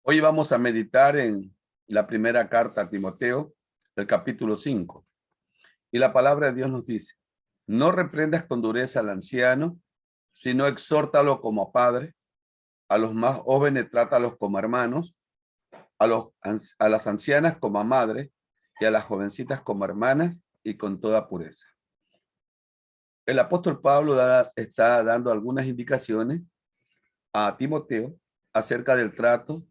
Hoy vamos a meditar en la primera carta a Timoteo, del capítulo 5. Y la palabra de Dios nos dice: no reprendas con dureza al anciano, sino exhórtalo como a padre. A los más jóvenes trátalos como hermanos, a las ancianas como a madre, y a las jovencitas como hermanas, y con toda pureza. El apóstol Pablo está dando algunas indicaciones a Timoteo acerca del trato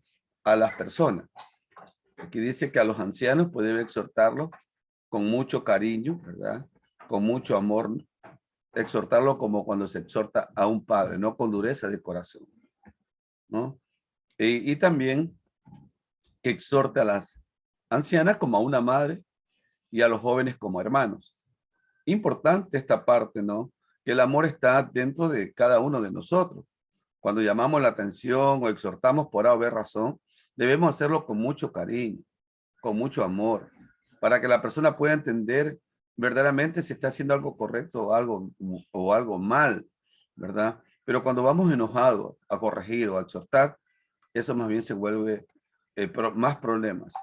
a las personas. Aquí dice que a los ancianos pues debe exhortarlos con mucho cariño, ¿verdad? Con mucho amor, ¿no? Exhortarlo como cuando se exhorta a un padre, no con dureza de corazón, ¿no? Y también que exhorte a las ancianas como a una madre y a los jóvenes como hermanos. Importante esta parte, ¿no? Que el amor está dentro de cada uno de nosotros. Cuando llamamos la atención o exhortamos por A o B razón, debemos hacerlo con mucho cariño, con mucho amor, para que la persona pueda entender verdaderamente si está haciendo algo correcto o algo mal, ¿verdad? Pero cuando vamos enojados a corregir o a exhortar, eso más bien se vuelve más problemas.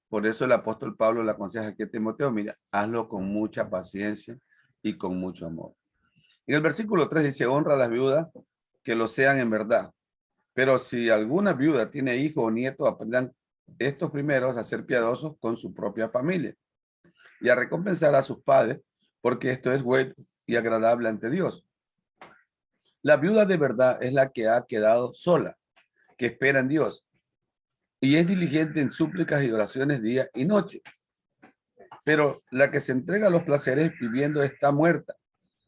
Por eso el apóstol Pablo le aconseja aquí a Timoteo: mira, hazlo con mucha paciencia y con mucho amor. En el versículo 3 dice: honra a las viudas, que lo sean en verdad. Pero si alguna viuda tiene hijo o nieto, aprendan estos primeros a ser piadosos con su propia familia y a recompensar a sus padres, porque esto es bueno y agradable ante Dios. La viuda de verdad es la que ha quedado sola, que espera en Dios y es diligente en súplicas y oraciones día y noche. Pero la que se entrega a los placeres viviendo está muerta.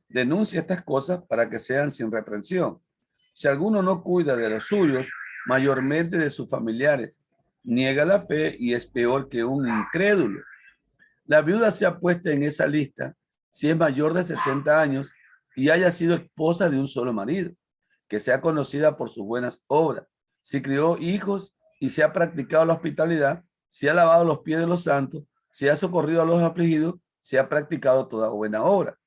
Denuncia estas cosas para que sean sin reprensión. Si alguno no cuida de los suyos, mayormente de sus familiares, niega la fe y es peor que un incrédulo. La viuda se ha puesto en esa lista si es mayor de 60 años y haya sido esposa de un solo marido, que sea conocida por sus buenas obras, si crió hijos y se ha practicado la hospitalidad, si ha lavado los pies de los santos, si ha socorrido a los afligidos, si ha practicado toda buena obra.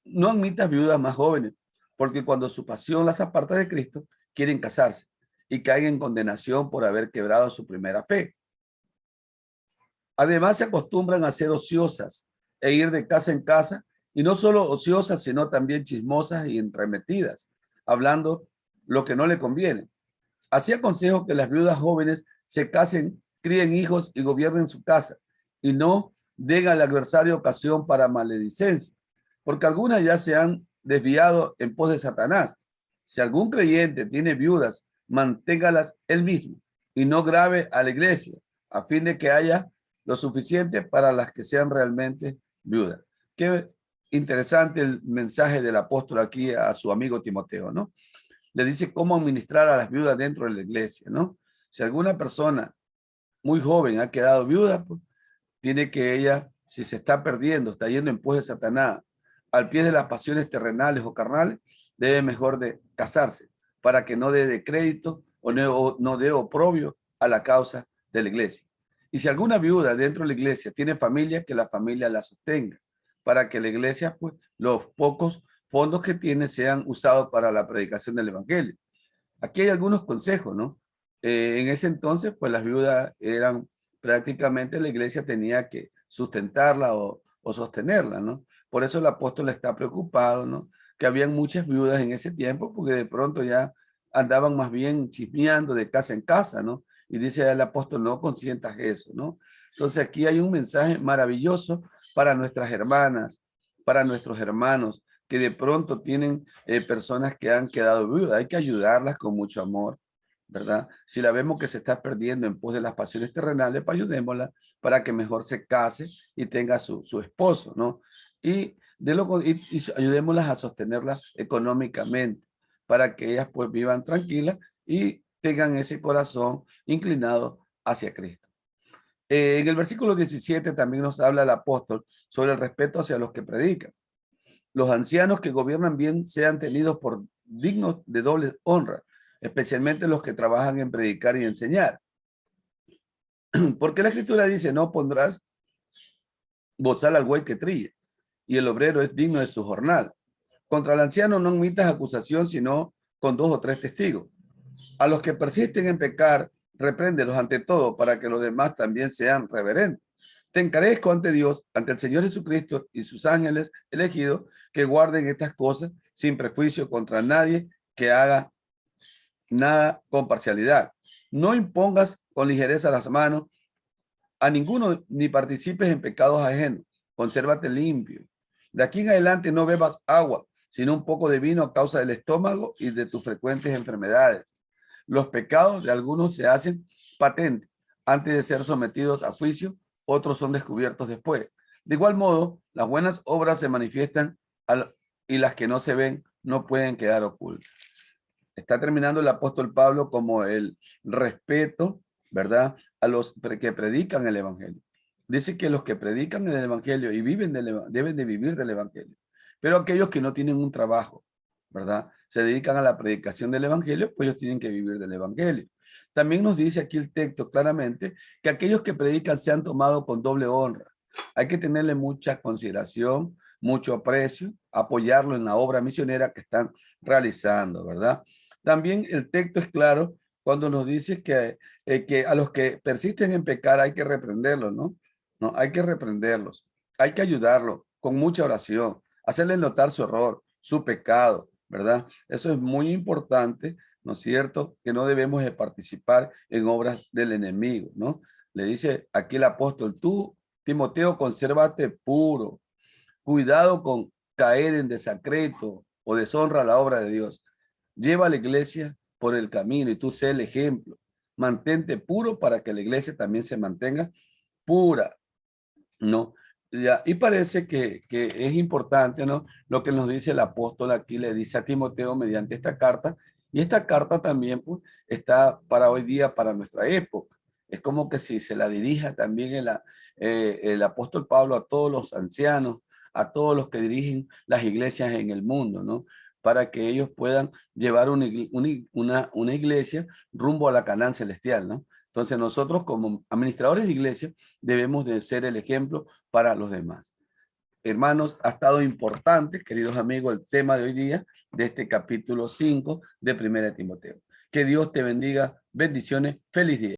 No admitas viudas más jóvenes, porque cuando su pasión las aparta de Cristo, quieren casarse y caen en condenación por haber quebrado su primera fe. Además, se acostumbran a ser ociosas e ir de casa en casa, y no solo ociosas, sino también chismosas y entrometidas, hablando lo que no le conviene. Así aconsejo que las viudas jóvenes se casen, críen hijos y gobiernen su casa, y no den al adversario ocasión para maledicencia, porque algunas ya se han desviado en pos de Satanás. Si algún creyente tiene viudas, manténgalas él mismo y no grave a la iglesia, a fin de que haya lo suficiente para las que sean realmente viudas. Qué interesante el mensaje del apóstol aquí a su amigo Timoteo, ¿no? Le dice cómo administrar a las viudas dentro de la iglesia, ¿no? Si alguna persona muy joven ha quedado viuda, pues, tiene que ella, si se está perdiendo, está yendo en pos de Satanás, al pie de las pasiones terrenales o carnales, debe mejor de casarse para que no dé de crédito o no dé oprobio a la causa de la iglesia. Y si alguna viuda dentro de la iglesia tiene familia, que la familia la sostenga, para que la iglesia, pues, los pocos fondos que tiene sean usados para la predicación del evangelio. Aquí hay algunos consejos, ¿no? En ese entonces, pues las viudas eran prácticamente, la iglesia tenía que sustentarla o sostenerla, ¿no? Por eso el apóstol está preocupado, ¿no? Que habían muchas viudas en ese tiempo, porque de pronto ya andaban más bien chismeando de casa en casa, ¿no? Y dice el apóstol: no consientas eso, ¿no? Entonces aquí hay un mensaje maravilloso para nuestras hermanas, para nuestros hermanos, que de pronto tienen personas que han quedado viudas. Hay que ayudarlas con mucho amor, ¿verdad? Si la vemos que se está perdiendo en pos de las pasiones terrenales, pues ayudémosla para que mejor se case y tenga su esposo, ¿no? Y ayudémoslas a sostenerla económicamente para que ellas pues vivan tranquilas y tengan ese corazón inclinado hacia Cristo. En el versículo 17 también nos habla el apóstol sobre el respeto hacia los que predican. Los ancianos que gobiernan bien sean tenidos por dignos de doble honra, especialmente los que trabajan en predicar y enseñar. Porque la escritura dice: no pondrás bozal al buey que trilla, y el obrero es digno de su jornal. Contra el anciano no admitas acusación, sino con 2 o 3 testigos. A los que persisten en pecar, repréndelos ante todo para que los demás también sean reverentes. Te encarezco ante Dios, ante el Señor Jesucristo y sus ángeles elegidos, que guarden estas cosas sin prejuicio contra nadie que haga nada con parcialidad. No impongas con ligereza las manos a ninguno, ni participes en pecados ajenos. Consérvate limpio. De aquí en adelante no bebas agua, sino un poco de vino a causa del estómago y de tus frecuentes enfermedades. Los pecados de algunos se hacen patentes antes de ser sometidos a juicio, otros son descubiertos después. De igual modo, las buenas obras se manifiestan y las que no se ven no pueden quedar ocultas. Está terminando el apóstol Pablo como el respeto, ¿verdad?, a los que predican el evangelio. Dice que los que predican el evangelio y viven deben de vivir del evangelio. Pero aquellos que no tienen un trabajo, ¿verdad?, se dedican a la predicación del evangelio, pues ellos tienen que vivir del evangelio. También nos dice aquí el texto claramente que aquellos que predican sean tomados con doble honra. Hay que tenerle mucha consideración, mucho aprecio, apoyarlo en la obra misionera que están realizando, ¿verdad? También el texto es claro cuando nos dice que a los que persisten en pecar hay que reprenderlos, ¿no? No, hay que reprenderlos, hay que ayudarlos con mucha oración, hacerles notar su error, su pecado, ¿verdad? Eso es muy importante, ¿no es cierto? Que no debemos de participar en obras del enemigo, ¿no? Le dice aquí el apóstol, tú, Timoteo, consérvate puro, cuidado con caer en desacreto o deshonra a la obra de Dios. Lleva a la iglesia por el camino y tú sé el ejemplo. Mantente puro para que la iglesia también se mantenga pura, ¿no? Ya, y parece que es importante, ¿no? Lo que nos dice el apóstol aquí, le dice a Timoteo mediante esta carta, y esta carta también pues, está para hoy día, para nuestra época. Es como que si se la dirija también el apóstol Pablo a todos los ancianos, a todos los que dirigen las iglesias en el mundo, ¿no? Para que ellos puedan llevar una iglesia rumbo a la Canaán celestial, ¿no? Entonces nosotros como administradores de iglesia debemos de ser el ejemplo para los demás. Hermanos, ha estado importante, queridos amigos, el tema de hoy día de este capítulo 5 de 1 Timoteo. Que Dios te bendiga. Bendiciones. Feliz día.